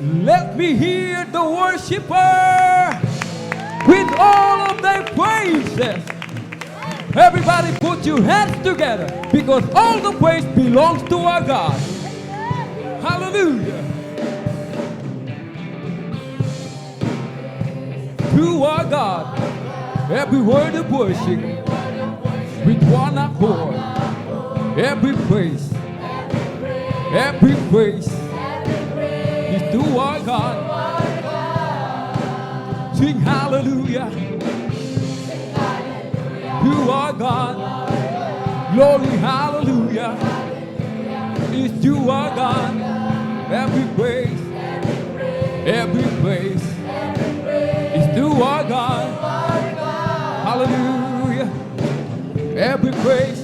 Let me hear the worshiper with all of their praises. Everybody put your hands together, because all the praise belongs to our God. Hallelujah. To our God, every word of worship with one accord. Every praise is to our God. Sing hallelujah to our God. Glory hallelujah is to our God. Every praise is to our God. Hallelujah. Every praise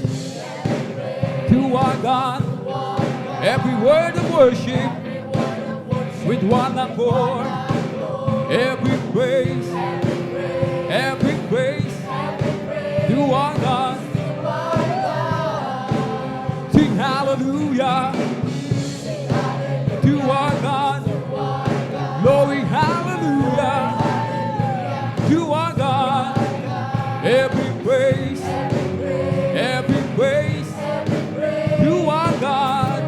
to our God. Every word of worship with one accord. Every praise to our God. Sing hallelujah to our God. Glory hallelujah to our God. Every praise to our God.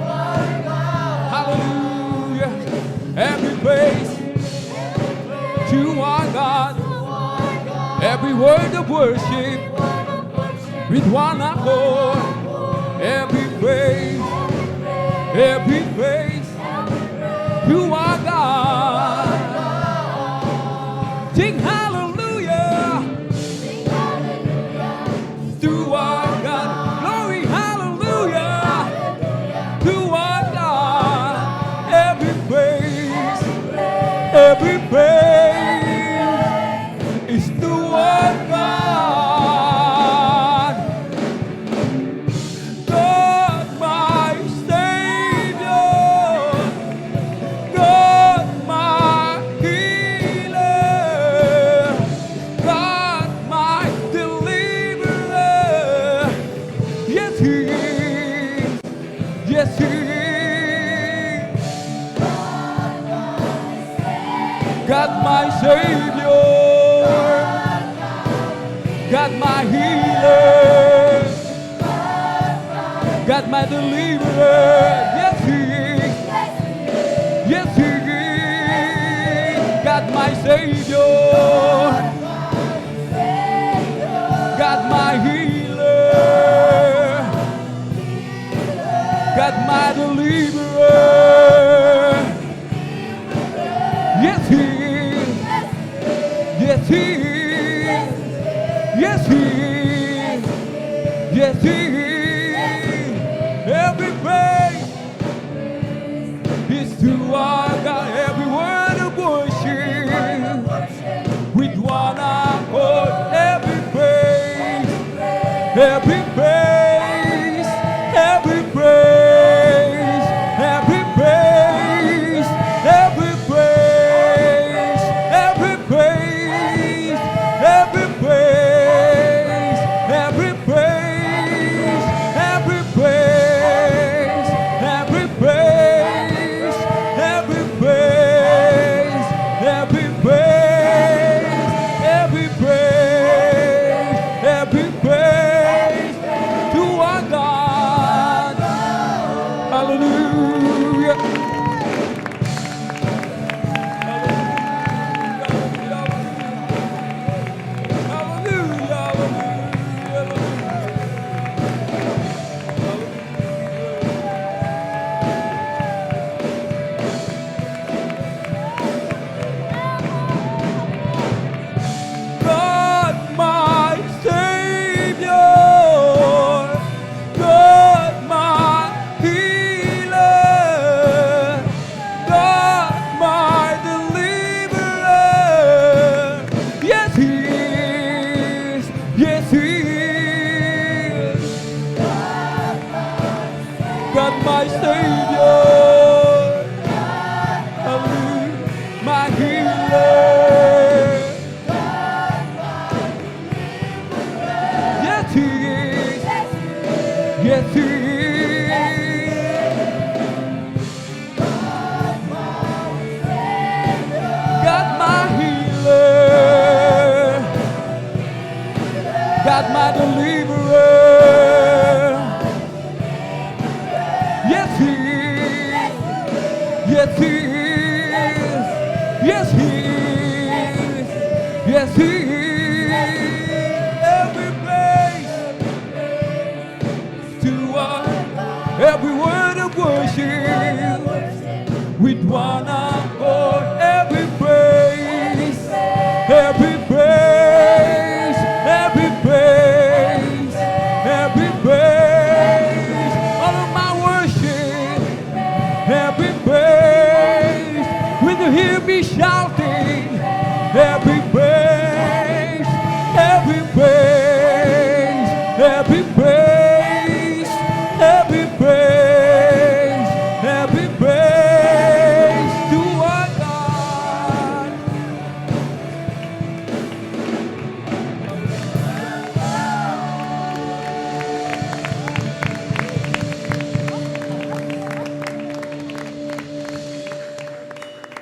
Hallelujah. Every praise to our God. Every word of worship with one accord. Every praise to our God. Sing hallelujah to our God. Glory hallelujah to our God. Every praise is to our God. God my Savior, God my healer, God my deliverer. Yes He is, yes He is. God my Savior, God my healer, God my deliverer. Yes He is, yes He is. God my Savior, God my healer, God my deliverer. Yes He is, yes He is, yes He is, yes He is. Every praise God, my deliverer. Yes, He is. Yes, He is. Yes, He is. Yes, He is. Every praise to us. Every word of worship with one accord. Every praise. Every praise. Every praise. Every praise. All of my worship. Every praise.